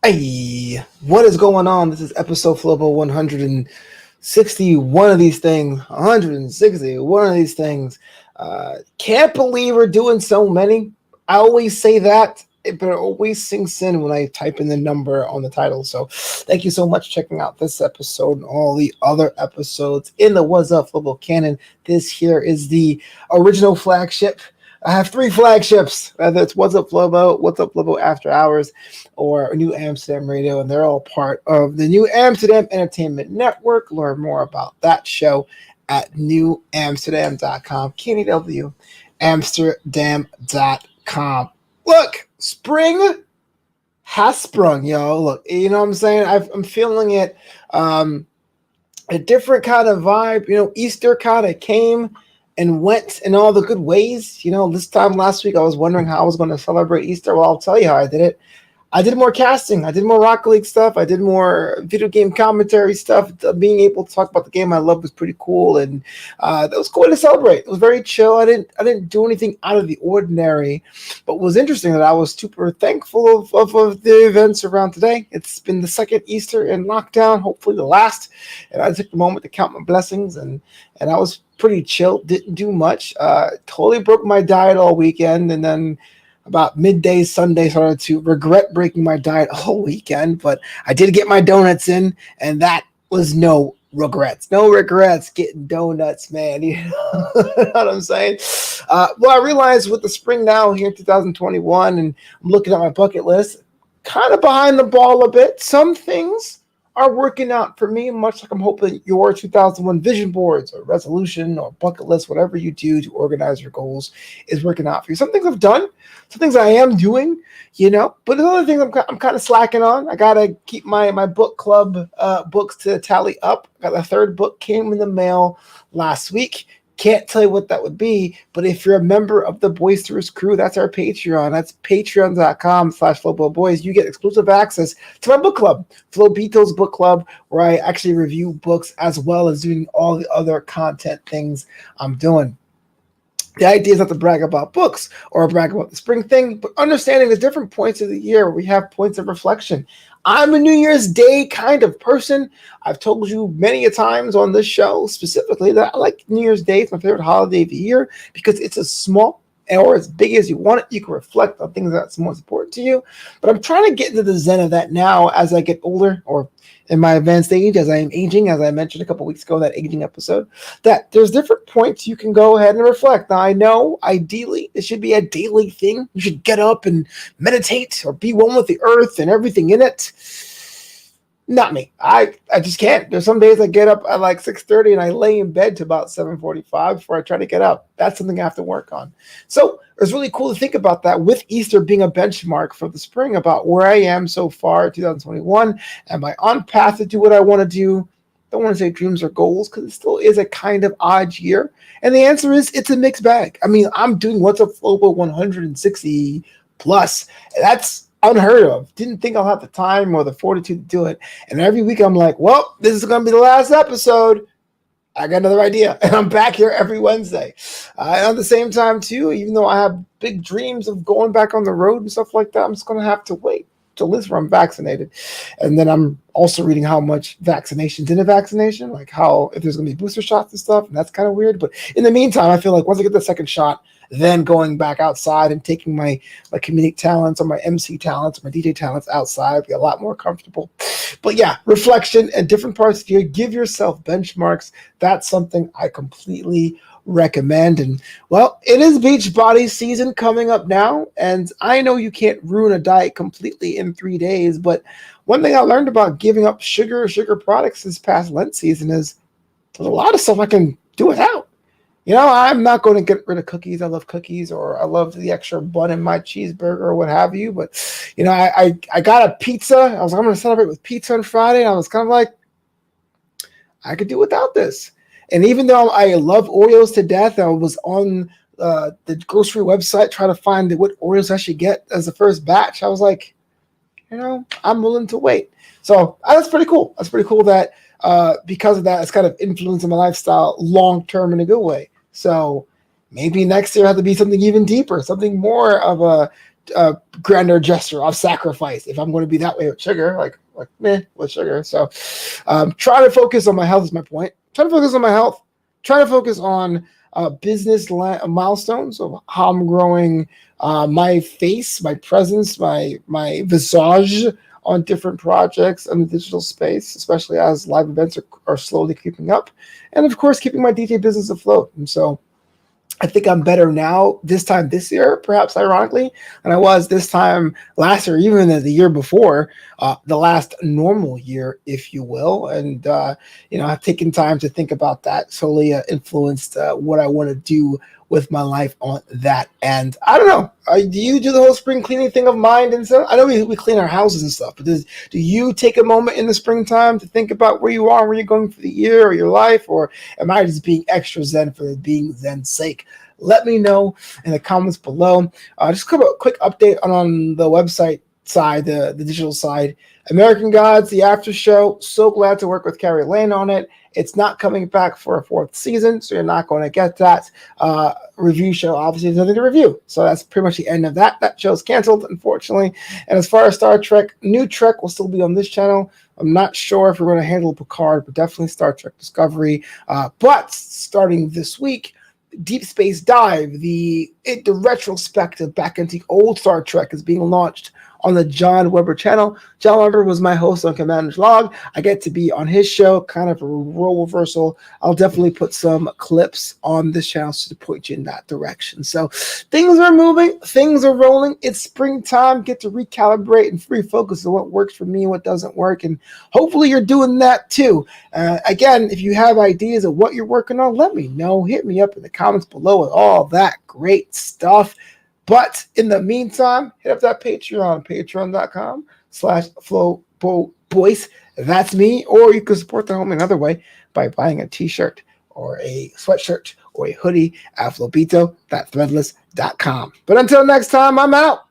Hey, what is going on? This is episode Flobo 161 of these things. 161 of these things. Can't believe we're doing so many. I always say that, but it always sinks in when I type in the number on the title. So thank you so much for checking out this episode and all the other episodes in the Wassup Flobo canon. This here is the original flagship. I have three flagships, whether it's Wassup Flobo After Hours, or New Amsterdam Radio, and they're all part of the New Amsterdam Entertainment Network. Learn more about that show at newamsterdam.com, KNEW-Amsterdam.com. Look, spring has sprung, yo. Look, you know what I'm saying? I'm feeling it. A different kind of vibe. You know, Easter kind of came and went in all the good ways. You know, this time last week, I was wondering how I was going to celebrate Easter. Well, I'll tell you how I did it. I did more casting. I did more Rocket League stuff. I did more video game commentary stuff. Being able to talk about the game I love was pretty cool, and that was cool to celebrate. It was very chill. I didn't do anything out of the ordinary, but what was interesting that I was super thankful of the events around today. It's been the second Easter in lockdown, hopefully the last, and I took the moment to count my blessings, and I was pretty chill. Didn't do much. Totally broke my diet all weekend, and then about midday Sunday started to regret breaking my diet all weekend, but I did get my donuts in, and that was no regrets. No regrets getting donuts, man. You know what I'm saying? Well, I realized with the spring now here in 2021, and I'm looking at my bucket list, kind of behind the ball a bit. Some things are working out for me, much like I'm hoping your 2001 vision boards or resolution or bucket list, whatever you do to organize your goals, is working out for you. Some things I've done, some things I am doing, you know, but there's other things I'm kind of slacking on. I got to keep my book club books to tally up. Got the third book came in the mail last week. Can't tell you what that would be, but if you're a member of the Boisterous Crew, that's our Patreon. That's patreon.com/FloboBoys. You get exclusive access to my book club, Flobito's book club, where I actually review books as well as doing all the other content things I'm doing. The idea is not to brag about books or brag about the spring thing, but understanding the different points of the year where we have points of reflection. I'm a New Year's Day kind of person. I've told you many a times on this show specifically that I like New Year's Day. It's my favorite holiday of the year because it's as small or as big as you want it. You can reflect on things that's most important to you. But I'm trying to get into the zen of that now as I get older, or in my advanced age, as I am aging, as I mentioned a couple weeks ago in that aging episode, that there's different points you can go ahead and reflect. Now, I know ideally it should be a daily thing. You should get up and meditate or be one with the earth and everything in it. Not me. I just can't. There's some days I get up at like 6:30 and I lay in bed to about 7:45 before I try to get up. That's something I have to work on. So it's really cool to think about that with Easter being a benchmark for the spring about where I am so far, 2021. Am I on path to do what I want to do? Don't want to say dreams or goals because it still is a kind of odd year. And the answer is it's a mixed bag. I mean, I'm doing Wassup Flobo 160 plus. That's unheard of. Didn't think I'll have the time or the fortitude to do it. And every week I'm like, well, this is going to be the last episode. I got another idea. And I'm back here every Wednesday. And at the same time, too, even though I have big dreams of going back on the road and stuff like that, I'm just going to have to wait till at least I'm vaccinated. And then I'm also reading how much vaccination's in a vaccination, like how if there's going to be booster shots and stuff. And that's kind of weird. But in the meantime, I feel like once I get the second shot, then going back outside and taking my comedic talents or my MC talents, or my DJ talents outside, be a lot more comfortable. But yeah, reflection at different parts of the year. Give yourself benchmarks. That's something I completely recommend. And well, it is Beachbody season coming up now. And I know you can't ruin a diet completely in 3 days. But one thing I learned about giving up sugar products this past Lent season is there's a lot of stuff I can do without. You know, I'm not going to get rid of cookies. I love cookies, or I love the extra bun in my cheeseburger or what have you. But, you know, I got a pizza. I was going to celebrate with pizza on Friday. And I was kind of like, I could do without this. And even though I love Oreos to death, I was on the grocery website trying to find what Oreos I should get as the first batch. I was like, you know, I'm willing to wait. So that's pretty cool. That's pretty cool that because of that, it's kind of influencing my lifestyle long term in a good way. So maybe next year have to be something even deeper, something more of a grander gesture of sacrifice if I'm going to be that way with sugar, like meh with sugar. So try to focus on my health is my point. Try to focus on my health. Try to focus on business milestones of how I'm growing my face, my presence, my visage on different projects in the digital space, especially as live events are slowly creeping up. And of course, keeping my DJ business afloat. And so I think I'm better now this time this year, perhaps ironically, than I was this time last year, even the year before, the last normal year, if you will. And, I've taken time to think about that, solely influenced what I want to do with my life on that end. I don't know. Do you do the whole spring cleaning thing of mind and stuff? I know we clean our houses and stuff, but do you take a moment in the springtime to think about where you are, where you're going for the year or your life, or am I just being extra zen for being zen's sake? Let me know in the comments below. Just a quick update on the website side, the digital side. American Gods, the after show. So glad to work with Carrie Lane on it. It's not coming back for a 4th season, so you're not going to get that review show. Obviously, there's nothing to review. So that's pretty much the end of that. That show's canceled, unfortunately. And as far as Star Trek, new Trek will still be on this channel. I'm not sure if we're going to handle Picard, but definitely Star Trek Discovery. But starting this week, Deep Space Dive, the retrospective back into old Star Trek, is being launched on the John Weber channel. John Weber was my host on Commander's Log. I get to be on his show, kind of a role reversal. I'll definitely put some clips on this channel to point you in that direction. So things are moving, things are rolling. It's springtime. Get to recalibrate and refocus on what works for me and what doesn't work. And hopefully you're doing that too. Again, if you have ideas of what you're working on, let me know. Hit me up in the comments below with all that great stuff. But in the meantime, hit up that Patreon, patreon.com/FloboBoys. That's me. Or you can support the homie another way by buying a t-shirt or a sweatshirt or a hoodie at flobito.threadless.com. But until next time, I'm out.